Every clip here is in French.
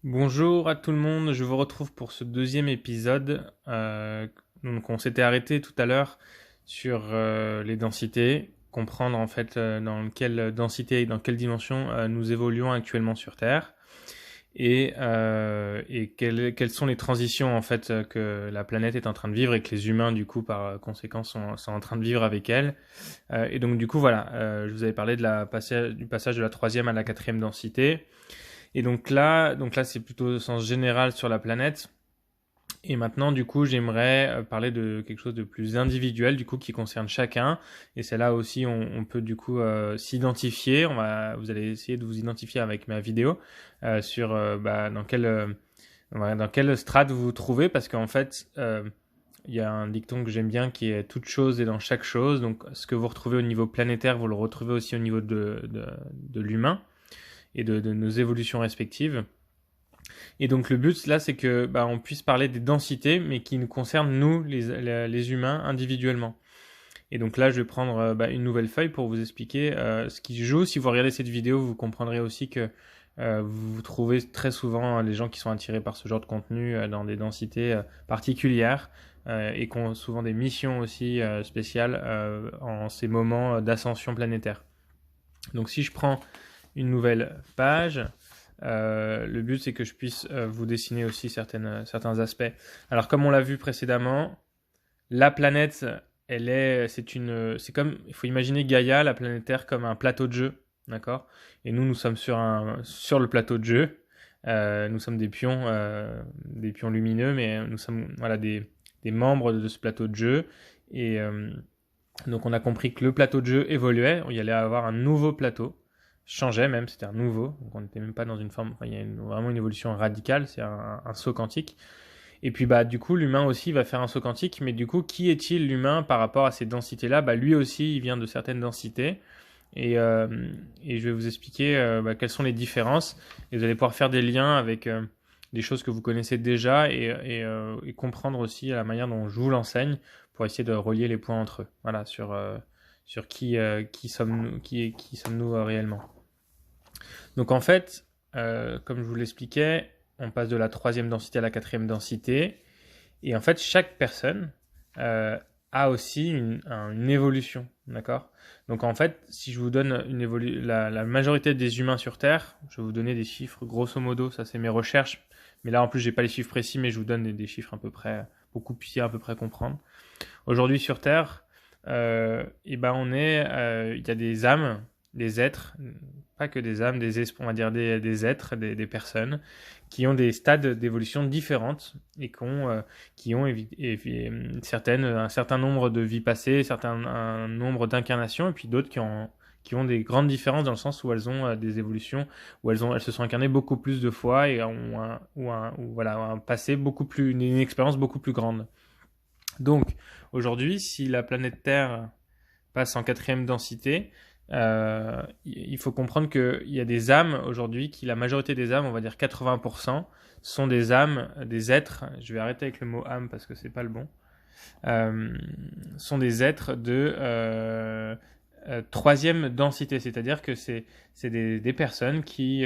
Bonjour à tout le monde, je vous retrouve pour ce deuxième épisode. Donc on s'était arrêté tout à l'heure sur les densités, comprendre en fait dans quelle densité et dans quelle dimension nous évoluons actuellement sur Terre et quelles sont les transitions en fait que la planète est en train de vivre et que les humains du coup par conséquent sont en train de vivre avec elle. Et donc du coup voilà, je vous avais parlé du passage de la troisième à la quatrième densité. Et donc là, c'est plutôt au sens général sur la planète. Et maintenant, du coup, j'aimerais parler de quelque chose de plus individuel, du coup, qui concerne chacun. Et c'est là aussi on peut du coup s'identifier. Vous allez essayer de vous identifier avec ma vidéo sur dans quelle strate vous vous trouvez, parce qu'en fait, il y a un dicton que j'aime bien qui est toute chose est dans chaque chose. Donc, ce que vous retrouvez au niveau planétaire, vous le retrouvez aussi au niveau de l'humain et de nos évolutions respectives. Et donc le but là, c'est que on puisse parler des densités, mais qui nous concernent nous, les humains, individuellement. Et donc là, je vais prendre une nouvelle feuille pour vous expliquer ce qui se joue. Si vous regardez cette vidéo, vous comprendrez aussi que vous trouvez très souvent les gens qui sont attirés par ce genre de contenu dans des densités particulières et qui ont souvent des missions aussi spéciales en ces moments d'ascension planétaire. Donc si je prends une nouvelle page, le but c'est que je puisse vous dessiner aussi certains aspects. Alors comme on l'a vu précédemment, la planète, c'est comme, il faut imaginer Gaïa, la planète Terre, comme un plateau de jeu, d'accord. Et nous sommes sur le plateau de jeu. Nous sommes des pions lumineux, mais nous sommes voilà des membres de ce plateau de jeu. Et donc on a compris que le plateau de jeu évoluait, il y allait avoir un nouveau plateau, changeait même, c'était un nouveau, donc on n'était même pas dans une forme, enfin, il y a vraiment une évolution radicale, c'est un saut quantique. Et puis du coup l'humain aussi va faire un saut quantique, mais du coup qui est-il l'humain par rapport à ces densités-là? Lui aussi il vient de certaines densités, et, euh, et je vais vous expliquer quelles sont les différences, et vous allez pouvoir faire des liens avec des choses que vous connaissez déjà et comprendre aussi la manière dont je vous l'enseigne pour essayer de relier les points entre eux. Voilà, sur qui sommes-nous, qui sommes-nous réellement. Donc en fait, comme je vous l'expliquais, on passe de la troisième densité à la quatrième densité. Et en fait, chaque personne a aussi une évolution. D'accord. Donc en fait, si je vous donne la majorité des humains sur Terre, je vais vous donner des chiffres grosso modo, ça c'est mes recherches. Mais là en plus, j'ai pas les chiffres précis, mais je vous donne des chiffres à peu près, pour que vous puissiez à peu près comprendre. Aujourd'hui sur Terre, il y a des âmes, des êtres, pas que des âmes, on va dire des êtres, des personnes qui ont des stades d'évolution différentes et qui ont un certain nombre de vies passées, un nombre d'incarnations, et puis d'autres qui ont des grandes différences dans le sens où elles ont des évolutions, où elles se sont incarnées beaucoup plus de fois et ont voilà, un passé une expérience beaucoup plus grande. Donc, aujourd'hui, si la planète Terre passe en quatrième densité, il faut comprendre qu'il y a des âmes aujourd'hui, la majorité des âmes, on va dire 80%, sont des âmes, des êtres, je vais arrêter avec le mot âme parce que c'est pas le bon, euh, sont des êtres de troisième densité, c'est-à-dire que c'est des personnes qui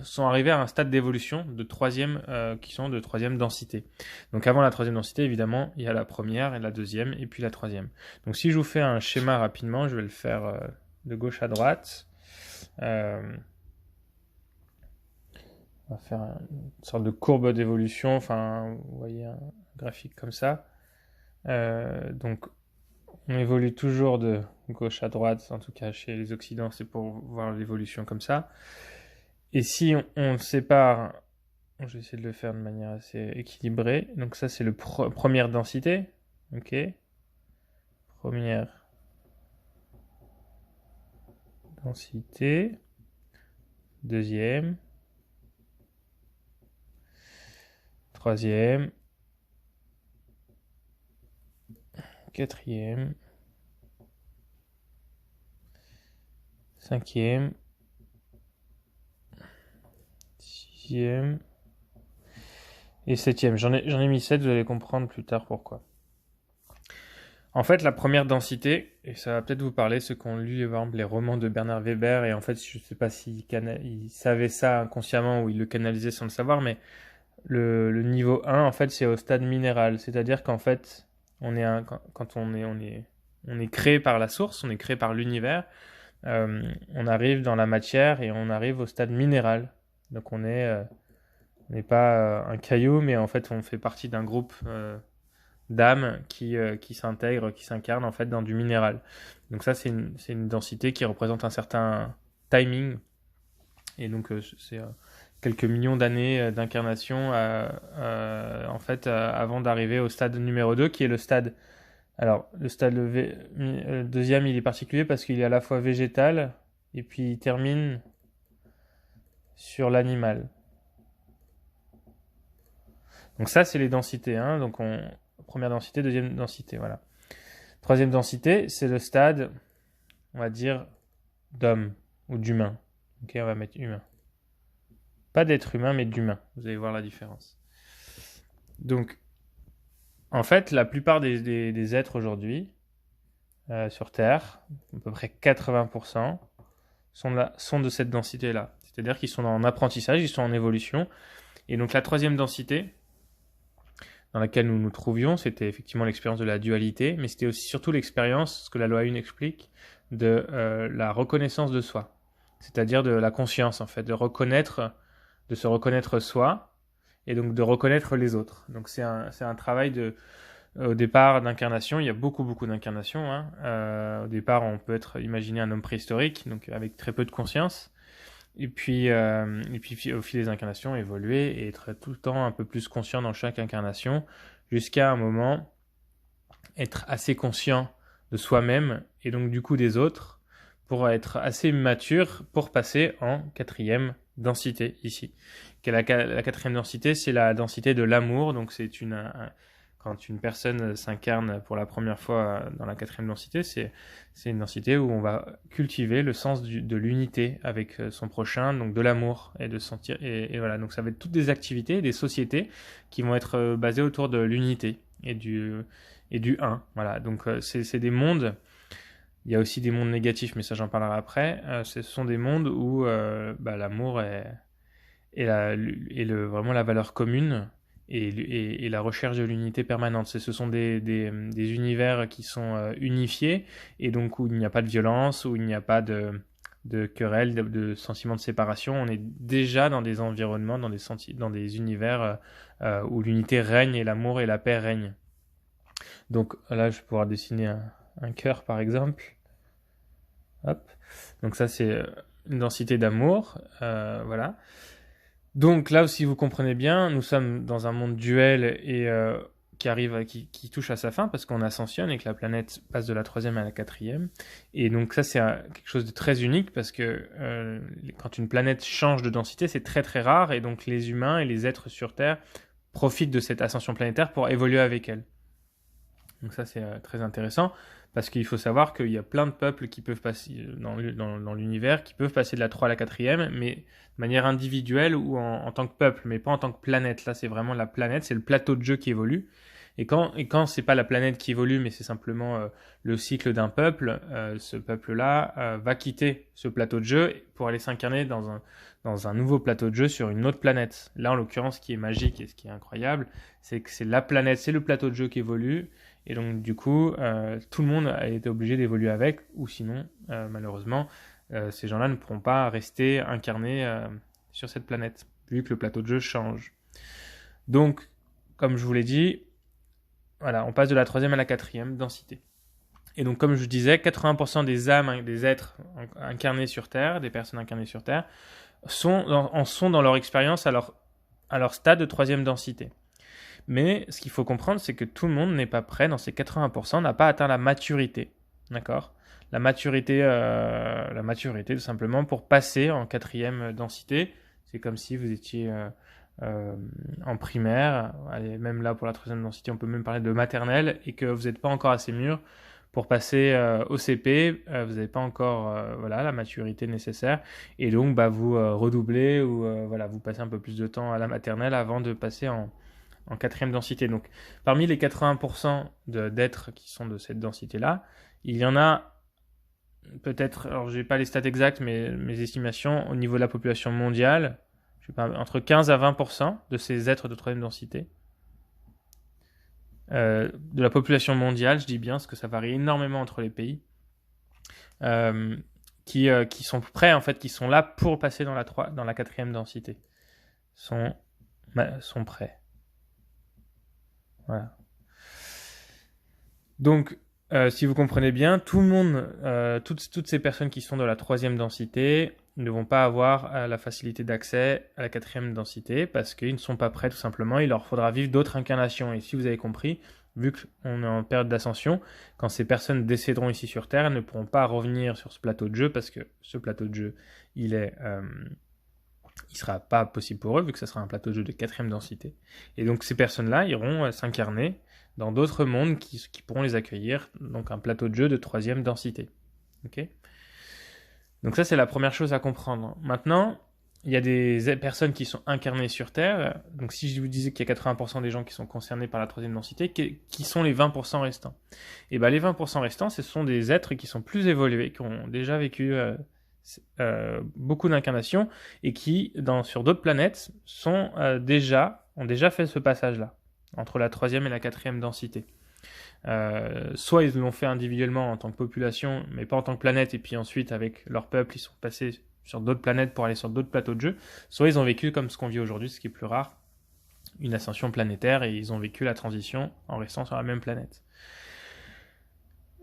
sont arrivées à un stade d'évolution qui sont de troisième densité. Donc avant la troisième densité, évidemment, il y a la première et la deuxième, et puis la troisième. Donc si je vous fais un schéma rapidement, je vais le faire de gauche à droite. On va faire une sorte de courbe d'évolution, enfin, vous voyez un graphique comme ça. Donc on évolue toujours de gauche à droite, en tout cas chez les Occidents, c'est pour voir l'évolution comme ça. Et si on sépare, je vais essayer de le faire de manière assez équilibrée. Donc ça, c'est première densité. Ok. Première densité. Deuxième. Troisième. Quatrième. Cinquième. Sixième. Et septième. J'en ai mis 7, vous allez comprendre plus tard pourquoi. En fait, la première densité, et ça va peut-être vous parler, ceux qui ont lu par exemple, les romans de Bernard Weber, et en fait, je ne sais pas s'il savait ça inconsciemment ou il le canalisait sans le savoir, mais le niveau 1, en fait, c'est au stade minéral. C'est-à-dire qu'en fait, quand on est créé par la source, on est créé par l'univers, on arrive dans la matière et on arrive au stade minéral. Donc on n'est pas un caillou, mais en fait, on fait partie d'un groupe d'âmes qui s'intègrent, qui s'incarnent en fait dans du minéral. Donc ça, c'est une densité qui représente un certain timing. Et donc, c'est quelques millions d'années d'incarnation en fait, avant d'arriver au stade numéro 2, qui est le stade. Alors, le deuxième, il est particulier parce qu'il est à la fois végétal et puis il termine sur l'animal. Donc ça, c'est les densités. Hein. Donc, première densité, deuxième densité, voilà. Troisième densité, c'est le stade, on va dire, d'homme ou d'humain. Ok, on va mettre humain. Pas d'être humain, mais d'humain. Vous allez voir la différence. Donc, en fait, la plupart des êtres aujourd'hui sur Terre, à peu près 80%, sont de cette densité-là. C'est-à-dire qu'ils sont en apprentissage, ils sont en évolution. Et donc la troisième densité, dans laquelle nous nous trouvions, c'était effectivement l'expérience de la dualité, mais c'était aussi surtout l'expérience, ce que la loi 1 explique, de la reconnaissance de soi. C'est-à-dire de la conscience, en fait, de se reconnaître soi, et donc de reconnaître les autres. Donc c'est un travail au départ d'incarnation. Il y a beaucoup d'incarnations. Hein. Au départ, on peut imaginer un homme préhistorique, donc avec très peu de conscience. Et puis au fil des incarnations, évoluer et être tout le temps un peu plus conscient dans chaque incarnation, jusqu'à un moment être assez conscient de soi-même et donc du coup des autres, pour être assez mature pour passer en quatrième densité ici. La quatrième densité, c'est la densité de l'amour. Donc c'est quand une personne s'incarne pour la première fois dans la quatrième densité, c'est une densité où on va cultiver le sens de l'unité avec son prochain, donc de l'amour et de sentir. Et voilà, donc ça va être toutes des activités, des sociétés qui vont être basées autour de l'unité et du 1. Voilà, donc c'est des mondes. Il y a aussi des mondes négatifs, mais ça j'en parlerai après. Ce sont des mondes où l'amour est vraiment la valeur commune et la recherche de l'unité permanente. Ce sont des univers qui sont unifiés et donc où il n'y a pas de violence, où il n'y a pas de querelle, de sentiments de séparation. On est déjà dans des environnements, dans des univers où l'unité règne et l'amour et la paix règnent. Donc là, je vais pouvoir dessiner un cœur par exemple. Hop. Donc ça, c'est une densité d'amour. Voilà. Donc là aussi, vous comprenez bien, nous sommes dans un monde duel et qui touche à sa fin parce qu'on ascensionne et que la planète passe de la troisième à la quatrième. Et donc ça, c'est quelque chose de très unique parce que quand une planète change de densité, c'est très très rare et donc les humains et les êtres sur Terre profitent de cette ascension planétaire pour évoluer avec elle. Donc ça, c'est très intéressant parce qu'il faut savoir qu'il y a plein de peuples qui peuvent passer dans l'univers, qui peuvent passer de la 3 à la quatrième, mais de manière individuelle ou en tant que peuple, mais pas en tant que planète. Là, c'est vraiment la planète, c'est le plateau de jeu qui évolue. Et quand c'est pas la planète qui évolue, mais c'est simplement le cycle d'un peuple, ce peuple-là va quitter ce plateau de jeu pour aller s'incarner dans un nouveau plateau de jeu sur une autre planète. Là, en l'occurrence, ce qui est magique et ce qui est incroyable, c'est que c'est la planète, c'est le plateau de jeu qui évolue. Et donc, du coup, tout le monde a été obligé d'évoluer avec, ou sinon, malheureusement, ces gens-là ne pourront pas rester incarnés sur cette planète, vu que le plateau de jeu change. Donc, comme je vous l'ai dit, voilà, on passe de la troisième à la quatrième densité. Et donc, comme je disais, 80% des âmes, des êtres incarnés sur Terre, des personnes incarnées sur Terre, en sont dans leur expérience à leur stade de troisième densité. Mais ce qu'il faut comprendre, c'est que tout le monde n'est pas prêt, dans ces 80%, n'a pas atteint la maturité. D'accord ? La maturité, tout simplement, pour passer en quatrième densité. C'est comme si vous étiez en primaire, allez, même là pour la troisième densité, on peut même parler de maternelle, et que vous n'êtes pas encore assez mûr pour passer au CP, vous n'avez pas encore la maturité nécessaire, et donc vous redoublez ou vous passez un peu plus de temps à la maternelle avant de passer en quatrième densité. Donc, parmi les 80% d'êtres qui sont de cette densité-là, il y en a peut-être, alors je n'ai pas les stats exactes, mais mes estimations, au niveau de la population mondiale, je sais pas, entre 15 à 20% de ces êtres de troisième densité, de la population mondiale, je dis bien, parce que ça varie énormément entre les pays, qui sont prêts, en fait, qui sont là pour passer dans la quatrième densité, sont prêts. Voilà. Donc, si vous comprenez bien, tout le monde, toutes ces personnes qui sont de la troisième densité ne vont pas avoir la facilité d'accès à la quatrième densité parce qu'ils ne sont pas prêts tout simplement. Il leur faudra vivre d'autres incarnations. Et si vous avez compris, vu qu'on est en période d'ascension, quand ces personnes décéderont ici sur Terre, elles ne pourront pas revenir sur ce plateau de jeu parce que ce plateau de jeu, il sera pas possible pour eux vu que ce sera un plateau de jeu de quatrième densité. Et donc ces personnes-là iront s'incarner dans d'autres mondes qui pourront les accueillir, donc un plateau de jeu de troisième densité. Ok ? Donc ça, c'est la première chose à comprendre. Maintenant, il y a des personnes qui sont incarnées sur Terre. Donc si je vous disais qu'il y a 80% des gens qui sont concernés par la troisième densité, qui sont les 20% restants? Et bien les 20% restants, ce sont des êtres qui sont plus évolués, qui ont déjà vécu beaucoup d'incarnations et qui, sur d'autres planètes, ont déjà fait ce passage-là, entre la troisième et la quatrième densité. Soit ils l'ont fait individuellement en tant que population, mais pas en tant que planète, et puis ensuite avec leur peuple, ils sont passés sur d'autres planètes pour aller sur d'autres plateaux de jeu, soit ils ont vécu comme ce qu'on vit aujourd'hui, ce qui est plus rare, une ascension planétaire, et ils ont vécu la transition en restant sur la même planète.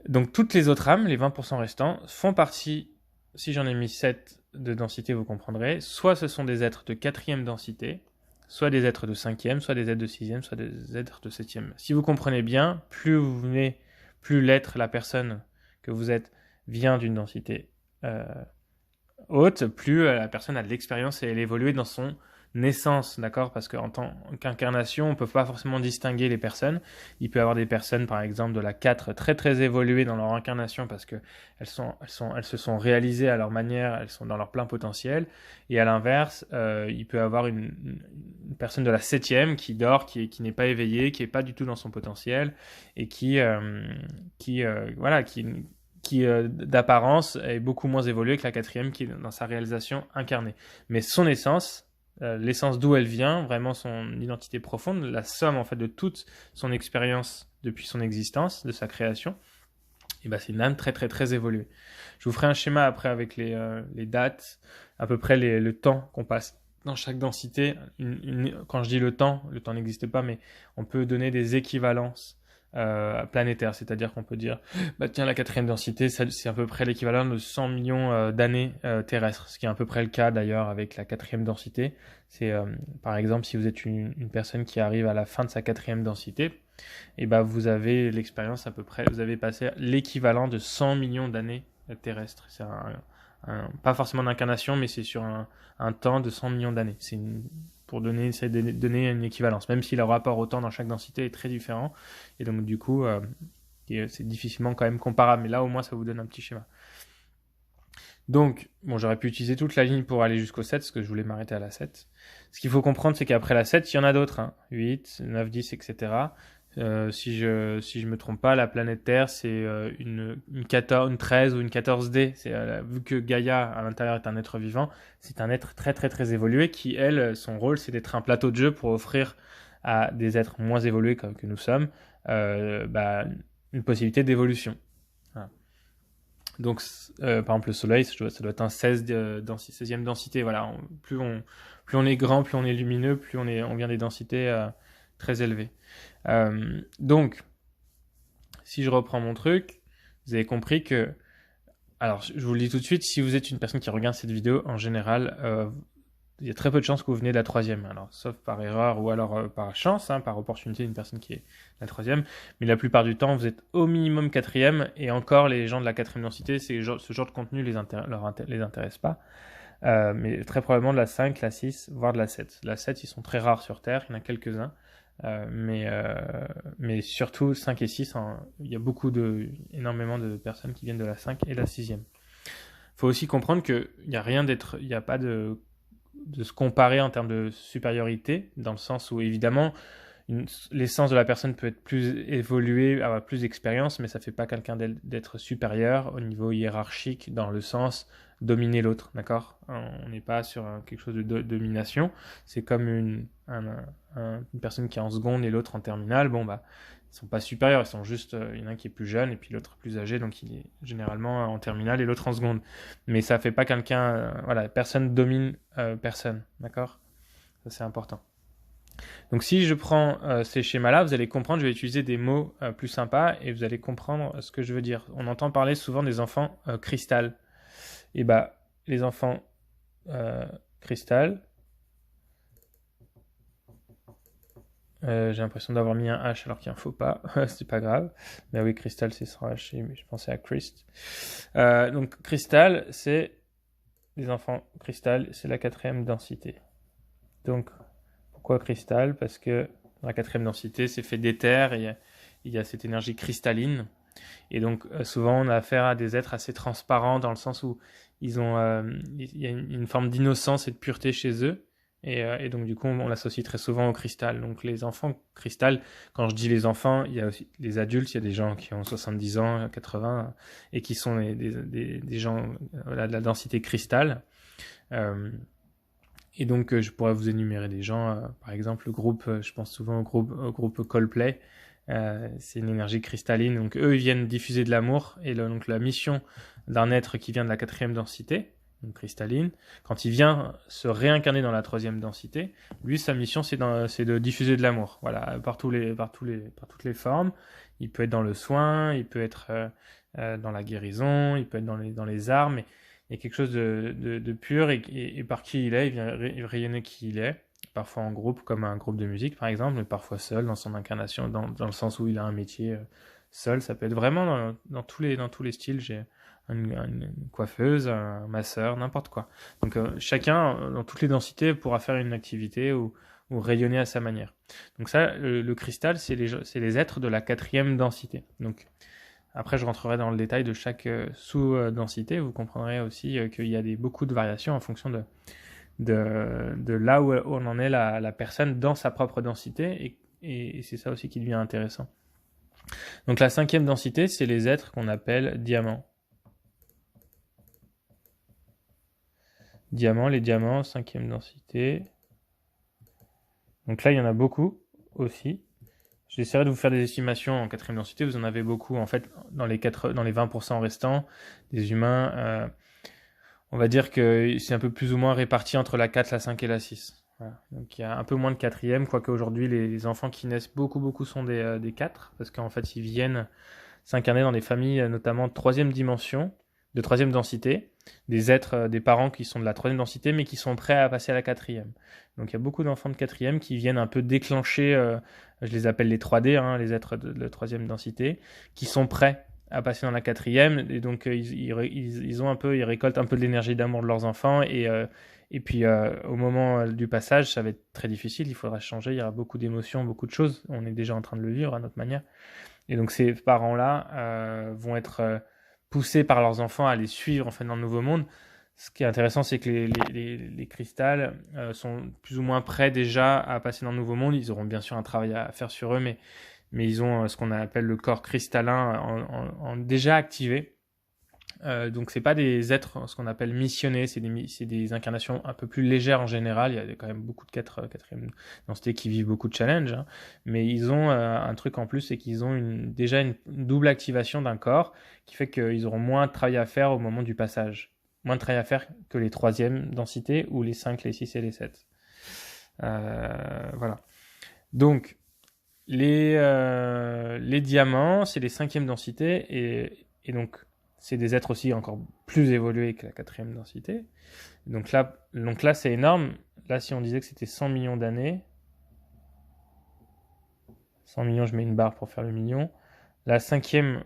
Donc toutes les autres âmes, les 20% restants, font partie, si j'en ai mis 7 de densité, vous comprendrez, soit ce sont des êtres de quatrième densité, soit des êtres de cinquième, soit des êtres de sixième, soit des êtres de septième. Si vous comprenez bien, plus l'être, la personne que vous êtes, vient d'une densité haute, plus la personne a de l'expérience et elle évolue dans son naissance, d'accord? Parce qu'en tant qu'incarnation, on ne peut pas forcément distinguer les personnes. Il peut y avoir des personnes, par exemple, de la 4 très très évoluées dans leur incarnation parce que elles se sont réalisées à leur manière, elles sont dans leur plein potentiel. Et à l'inverse, il peut y avoir une personne de la 7e qui dort, qui n'est pas éveillée, qui n'est pas du tout dans son potentiel et qui d'apparence est beaucoup moins évoluée que la 4e qui est dans sa réalisation incarnée. Mais son essence, l'essence d'où elle vient, vraiment son identité profonde, la somme en fait de toute son expérience depuis son existence, de sa création, et ben c'est une âme très très très évoluée. Je vous ferai un schéma après avec les dates, à peu près le temps qu'on passe dans chaque densité. Quand je dis le temps n'existe pas, mais on peut donner des équivalences planétaire, c'est-à-dire qu'on peut dire bah tiens, la 4e densité c'est à peu près l'équivalent de 100 millions d'années terrestres, ce qui est à peu près le cas d'ailleurs avec la 4e densité. C'est par exemple si vous êtes une personne qui arrive à la fin de sa 4e densité, et bah vous avez l'expérience à peu près, vous avez passé l'équivalent de 100 millions d'années terrestres. C'est pas forcément d'incarnation, mais c'est sur un temps de 100 millions d'années. Pour essayer de donner une équivalence, même si le rapport au temps dans chaque densité est très différent. Et donc, du coup, c'est difficilement quand même comparable. Mais là, au moins, ça vous donne un petit schéma. Donc, bon, j'aurais pu utiliser toute la ligne pour aller jusqu'au 7, parce que je voulais m'arrêter à la 7. Ce qu'il faut comprendre, c'est qu'après la 7, il y en a d'autres. 8, 9, 10, etc. Si je me trompe pas, la planète Terre, c'est une 13 ou une 14D. Vu que Gaïa, à l'intérieur, est un être vivant, c'est un être très très très évolué qui, elle, son rôle, c'est d'être un plateau de jeu pour offrir à des êtres moins évolués comme que nous sommes une possibilité d'évolution. Voilà. Donc, par exemple, le Soleil, ça doit être un 16e densité. Voilà, plus on est grand, plus on est lumineux, plus on vient des densités très élevées. Donc, si je reprends mon truc, vous avez compris que, alors je vous le dis tout de suite, si vous êtes une personne qui regarde cette vidéo, en général, il y a très peu de chances que vous venez de la 3e, alors sauf par erreur ou alors par chance, par opportunité d'une personne qui est la 3e, mais la plupart du temps vous êtes au minimum 4e, et encore les gens de la 4e densité, ce genre de contenu les intéresse pas. Mais très probablement de la 5, la 6, voire de la 7. La 7, ils sont très rares sur Terre, il y en a quelques-uns. Mais surtout 5 et 6, il y a énormément de personnes qui viennent de la 5 et de la 6e. Il faut aussi comprendre qu'il n'y a pas de se comparer en termes de supériorité, dans le sens où évidemment l'essence de la personne peut être plus évoluée, avoir plus d'expérience, mais ça fait pas quelqu'un d'être supérieur au niveau hiérarchique dans le sens dominer l'autre, d'accord? On n'est pas sur quelque chose de domination. C'est comme une personne qui est en seconde et l'autre en terminale. Bon, bah, ils sont pas supérieurs, ils sont juste, il y en a un qui est plus jeune et puis l'autre plus âgé, donc il est généralement en terminale et l'autre en seconde. Mais ça fait pas quelqu'un, voilà, personne domine personne, d'accord? Ça c'est important. Donc si je prends ces schémas-là, vous allez comprendre, je vais utiliser des mots plus sympas et vous allez comprendre ce que je veux dire. On entend parler souvent des enfants cristal. Et bah, les enfants cristal, j'ai l'impression d'avoir mis un H alors qu'il n'y en faut pas, c'est pas grave. Mais oui, cristal c'est sans H, mais je pensais à Christ. Donc cristal, c'est les enfants cristal, c'est la 4e densité. Donc pourquoi cristal? Parce que dans la 4e densité, c'est fait d'éther et il y a cette énergie cristalline. Et donc souvent on a affaire à des êtres assez transparents dans le sens où il y a une forme d'innocence et de pureté chez eux. Et donc du coup on l'associe très souvent au cristal. Donc les enfants cristal, quand je dis les enfants, il y a aussi les adultes, il y a des gens qui ont 70 ans, 80 et qui sont des gens de la densité cristal. Et donc je pourrais vous énumérer des gens, par exemple le groupe, je pense souvent au groupe Coldplay. C'est une énergie cristalline, donc eux ils viennent diffuser de l'amour, et donc la mission d'un être qui vient de la 4e densité, donc cristalline, quand il vient se réincarner dans la 3e densité, lui sa mission c'est de diffuser de l'amour, voilà, par toutes les formes. Il peut être dans le soin, il peut être dans la guérison, il peut être dans les arts, mais il y a quelque chose de pur, et par qui il est, il vient rayonner qui il est. Parfois en groupe, comme un groupe de musique par exemple, mais parfois seul dans son incarnation, dans le sens où il a un métier seul. Ça peut être vraiment dans tous les styles. J'ai une coiffeuse, un masseur, n'importe quoi. Donc chacun, dans toutes les densités, pourra faire une activité ou rayonner à sa manière. Donc ça, le cristal, c'est les êtres de la 4e densité. Donc après, je rentrerai dans le détail de chaque sous-densité. Vous comprendrez aussi qu'il y a beaucoup de variations en fonction de là où on en est la personne dans sa propre densité, et c'est ça aussi qui devient intéressant. Donc la 5e densité, c'est les êtres qu'on appelle diamants. Les diamants, 5e densité. Donc là, il y en a beaucoup aussi. J'essaierai de vous faire des estimations en 4e densité. Vous en avez beaucoup. En fait, dans les 20% restants des humains, on va dire que c'est un peu plus ou moins réparti entre la 4, la 5 et la 6. Voilà. Donc il y a un peu moins de 4e, quoique aujourd'hui les enfants qui naissent beaucoup sont des 4, parce qu'en fait ils viennent s'incarner dans des familles notamment de 3e dimension, de 3e densité, des êtres, des parents qui sont de la 3e densité, mais qui sont prêts à passer à la 4e. Donc il y a beaucoup d'enfants de 4e qui viennent un peu déclencher, je les appelle les 3D, les êtres de 3e densité, qui sont prêts à passer dans la 4e, et donc ils récoltent un peu de l'énergie d'amour de leurs enfants, et puis au moment du passage, ça va être très difficile, il faudra changer, il y aura beaucoup d'émotions, beaucoup de choses, on est déjà en train de le vivre à notre manière, et donc ces parents-là vont être poussés par leurs enfants à les suivre en fait dans le nouveau monde. Ce qui est intéressant, c'est que les cristals sont plus ou moins prêts déjà à passer dans le nouveau monde. Ils auront bien sûr un travail à faire sur eux, mais ils ont ce qu'on appelle le corps cristallin en déjà activé. Donc c'est pas des êtres, ce qu'on appelle missionnés, c'est des incarnations un peu plus légères en général. Il y a quand même beaucoup de 4e densité qui vivent beaucoup de challenges, mais ils ont un truc en plus, c'est qu'ils ont déjà une double activation d'un corps qui fait qu'ils auront moins de travail à faire au moment du passage. Moins de travail à faire que les 3e densités ou les 5, les 6 et les 7. Voilà. Donc les diamants, c'est les 5e densités, et donc c'est des êtres aussi encore plus évolués que la 4e densité. Donc là c'est énorme. Là, si on disait que c'était 100 millions d'années, 100 millions, je mets une barre pour faire le million. La 5e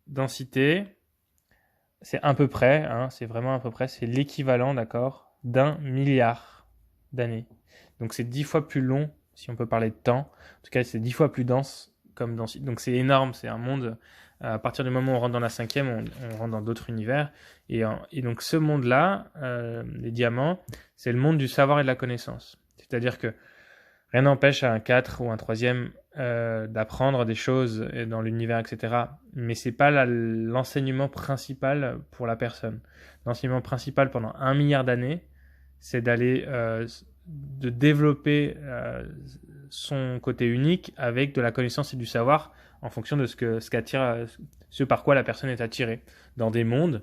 densité, c'est à peu près, c'est vraiment à peu près, c'est l'équivalent, d'accord, d'1 milliard d'années. Donc c'est 10 fois plus long, si on peut parler de temps. En tout cas, c'est 10 fois plus dense comme densité. Donc c'est énorme, c'est un monde. À partir du moment où on rentre dans la 5e, on rentre dans d'autres univers. Et donc ce monde-là, les diamants, c'est le monde du savoir et de la connaissance. C'est-à-dire que Rien n'empêche à un 4 ou un troisième d'apprendre des choses dans l'univers, etc. Mais c'est pas l'enseignement principal pour la personne. L'enseignement principal pendant 1 milliard d'années, c'est de développer son côté unique avec de la connaissance et du savoir en fonction de ce par quoi la personne est attirée. Dans des mondes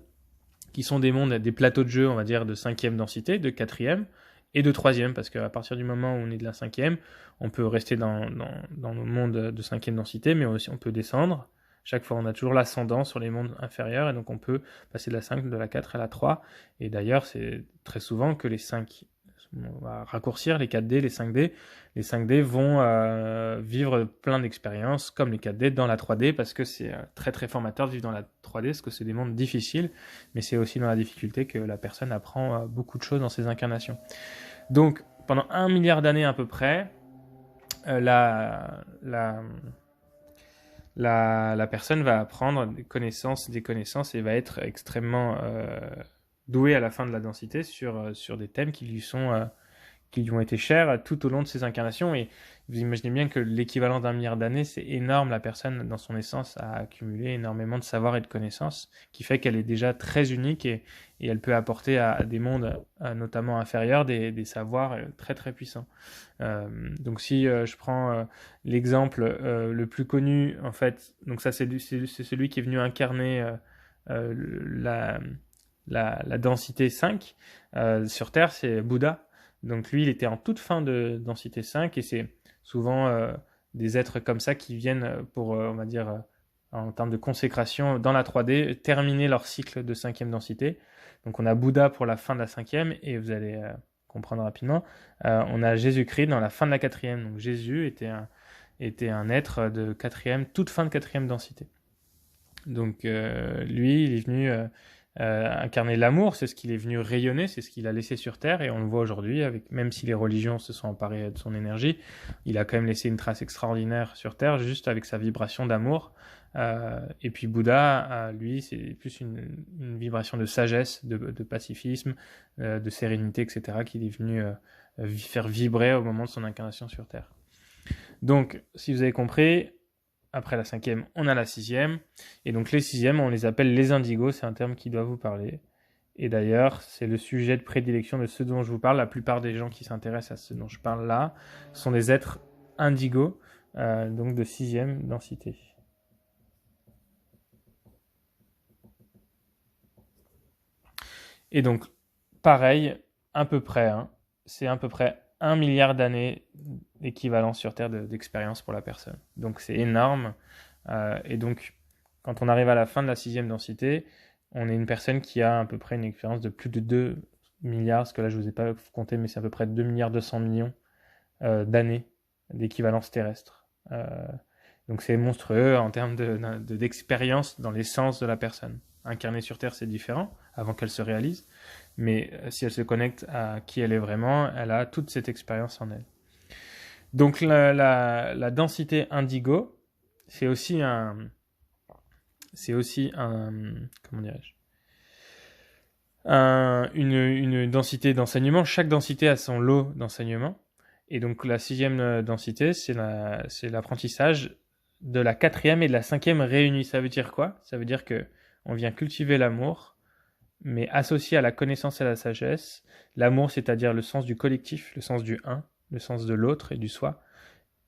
qui sont des mondes, des plateaux de jeu, on va dire, de 5e densité, de 4e, et de 3e, parce qu'à partir du moment où on est de la 5e, on peut rester dans le monde de 5e densité, mais aussi on peut descendre. Chaque fois, on a toujours l'ascendant sur les mondes inférieurs, et donc on peut passer de la 5, de la 4 à la 3. Et d'ailleurs, c'est très souvent que les 5, on va raccourcir les 4D, les 5D. Les 5D vont vivre plein d'expériences, comme les 4D, dans la 3D, parce que c'est très très formateur de vivre dans la 3D, parce que c'est des mondes difficiles, mais c'est aussi dans la difficulté que la personne apprend beaucoup de choses dans ses incarnations. Donc, pendant 1 milliard d'années à peu près, la personne va apprendre des connaissances et va être extrêmement douée à la fin de la densité sur des thèmes qui lui ont été chers tout au long de ses incarnations. Et vous imaginez bien que l'équivalent d'1 milliard d'années, c'est énorme. La personne, dans son essence, a accumulé énormément de savoir et de connaissances, qui fait qu'elle est déjà très unique et elle peut apporter à des mondes, notamment inférieurs, des savoirs très très puissants. Donc si je prends l'exemple le plus connu, en fait, donc ça c'est celui qui est venu incarner la densité 5 sur Terre, c'est Bouddha. Donc lui, il était en toute fin de densité 5 et c'est souvent des êtres comme ça qui viennent pour, on va dire, en termes de consécration dans la 3D, terminer leur cycle de 5e densité. Donc on a Bouddha pour la fin de la 5e et vous allez comprendre rapidement. On a Jésus-Christ dans la fin de la 4e. Donc Jésus était un être de 4e, toute fin de 4e densité. Donc lui, il est venu incarner l'amour, c'est ce qu'il est venu rayonner, c'est ce qu'il a laissé sur Terre, et on le voit aujourd'hui, même si les religions se sont emparées de son énergie, il a quand même laissé une trace extraordinaire sur Terre, juste avec sa vibration d'amour. Et puis Bouddha, lui, c'est plus une vibration de sagesse, de pacifisme, de sérénité, etc., qu'il est venu faire vibrer au moment de son incarnation sur Terre. Donc, si vous avez compris, après la 5e, on a la 6e. Et donc les 6e, on les appelle les indigos. C'est un terme qui doit vous parler. Et d'ailleurs, c'est le sujet de prédilection de ce dont je vous parle. La plupart des gens qui s'intéressent à ce dont je parle là sont des êtres indigos, donc de 6e densité. Et donc, pareil, à peu près, c'est à peu près 1 milliard d'années d'équivalent sur Terre d'expérience pour la personne. Donc c'est énorme. Et donc, quand on arrive à la fin de la 6e densité, on est une personne qui a à peu près une expérience de plus de 2 milliards, parce que là je ne vous ai pas compté, mais c'est à peu près 2 milliards 200 millions d'années d'équivalence terrestre. Donc c'est monstrueux en termes d'expérience dans l'essence de la personne. Incarnée sur Terre, c'est différent, avant qu'elle se réalise. Mais si elle se connecte à qui elle est vraiment, elle a toute cette expérience en elle. Donc la densité indigo, c'est aussi un comment dirais-je, une densité d'enseignement. Chaque densité a son lot d'enseignement. Et donc la 6e densité, c'est l'apprentissage de la 4e et de la 5e réunies. Ça veut dire quoi? Ça veut dire que on vient cultiver l'amour, mais associé à la connaissance et à la sagesse. L'amour, c'est-à-dire le sens du collectif, le sens du un, le sens de l'autre et du soi,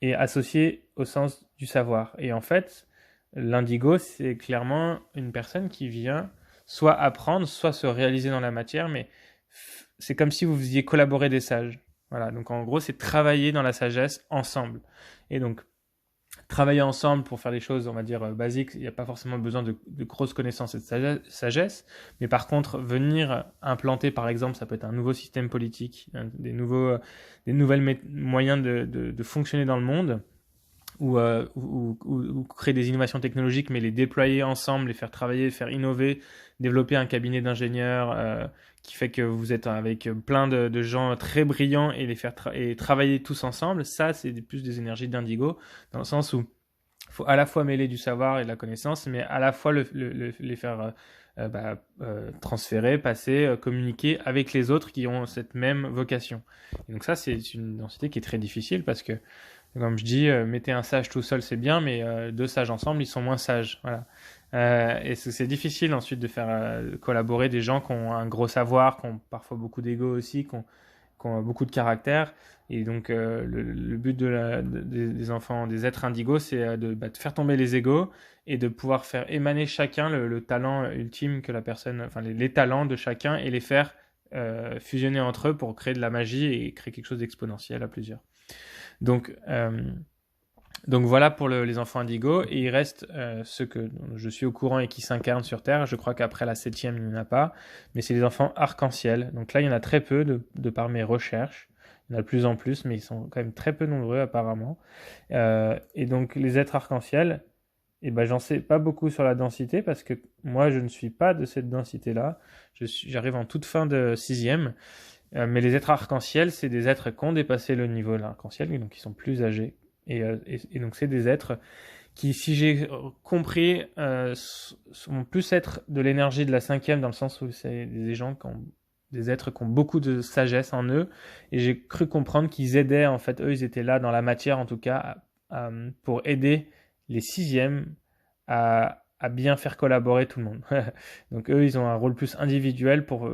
et associé au sens du savoir. Et en fait, l'indigo, c'est clairement une personne qui vient soit apprendre, soit se réaliser dans la matière, mais c'est comme si vous faisiez collaborer des sages. Voilà, donc en gros, c'est travailler dans la sagesse ensemble. Et donc, travailler ensemble pour faire des choses, on va dire, basiques, il n'y a pas forcément besoin de grosses connaissances et de sagesse, mais par contre, venir implanter, par exemple, ça peut être un nouveau système politique, des nouvelles moyens de fonctionner dans le monde, ou créer des innovations technologiques, mais les déployer ensemble, les faire travailler, les faire innover, développer un cabinet d'ingénieurs qui fait que vous êtes avec plein de gens très brillants et les faire et travailler tous ensemble. Ça, c'est plus des énergies d'indigo, dans le sens où il faut à la fois mêler du savoir et de la connaissance, mais à la fois les faire transférer, passer, communiquer avec les autres qui ont cette même vocation. Et donc ça, c'est une densité qui est très difficile parce que, comme je dis, mettez un sage tout seul, c'est bien, mais deux sages ensemble, ils sont moins sages. Voilà. Et c'est difficile ensuite de faire collaborer des gens qui ont un gros savoir, qui ont parfois beaucoup d'ego aussi, qui ont beaucoup de caractère. Et donc, le but des enfants, des êtres indigos, c'est de faire tomber les égos et de pouvoir faire émaner chacun le talent ultime que la personne, enfin les talents de chacun et les faire fusionner entre eux pour créer de la magie et créer quelque chose d'exponentiel à plusieurs. Donc voilà pour les enfants indigos. Et il reste ceux que je suis au courant et qui s'incarnent sur Terre. Je crois qu'après la 7e, il n'y en a pas. Mais c'est les enfants arc-en-ciel. Donc là, il y en a très peu de par mes recherches. Il y en a de plus en plus, mais ils sont quand même très peu nombreux apparemment. Et donc les êtres arc-en-ciel, j'en sais pas beaucoup sur la densité parce que moi, je ne suis pas de cette densité-là. J'arrive en toute fin de 6e. Mais les êtres arc-en-ciel, c'est des êtres qui ont dépassé le niveau de l'arc-en-ciel, donc qui sont plus âgés. Et donc c'est des êtres qui, si j'ai compris, vont plus être de l'énergie de la 5e, dans le sens où c'est des gens des êtres qui ont beaucoup de sagesse en eux. Et j'ai cru comprendre qu'ils aidaient, en fait, eux, ils étaient là dans la matière, en tout cas, pour aider les 6e à bien faire collaborer tout le monde. Donc eux, ils ont un rôle plus individuel pour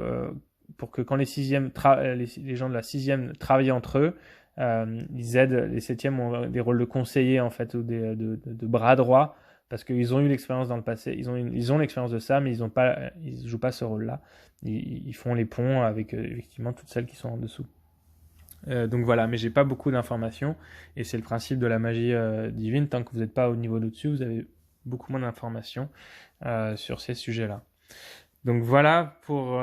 que quand les gens de la 6e travaillent entre eux, ils aident, les 7e ont des rôles de conseillers en fait, ou de bras droits, parce qu'ils ont eu l'expérience dans le passé, ils ont l'expérience de ça, mais ils jouent pas ce rôle-là. Ils font les ponts avec effectivement toutes celles qui sont en dessous. Donc voilà, mais j'ai pas beaucoup d'informations, et c'est le principe de la magie divine. Tant que vous n'êtes pas au niveau d'au-dessus, vous avez beaucoup moins d'informations sur ces sujets-là. Donc voilà pour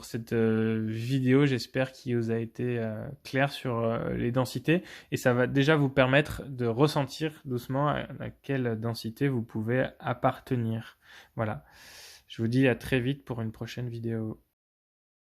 cette vidéo. J'espère qu'il vous a été clair sur les densités, et ça va déjà vous permettre de ressentir doucement à quelle densité vous pouvez appartenir. Voilà. Je vous dis à très vite pour une prochaine vidéo.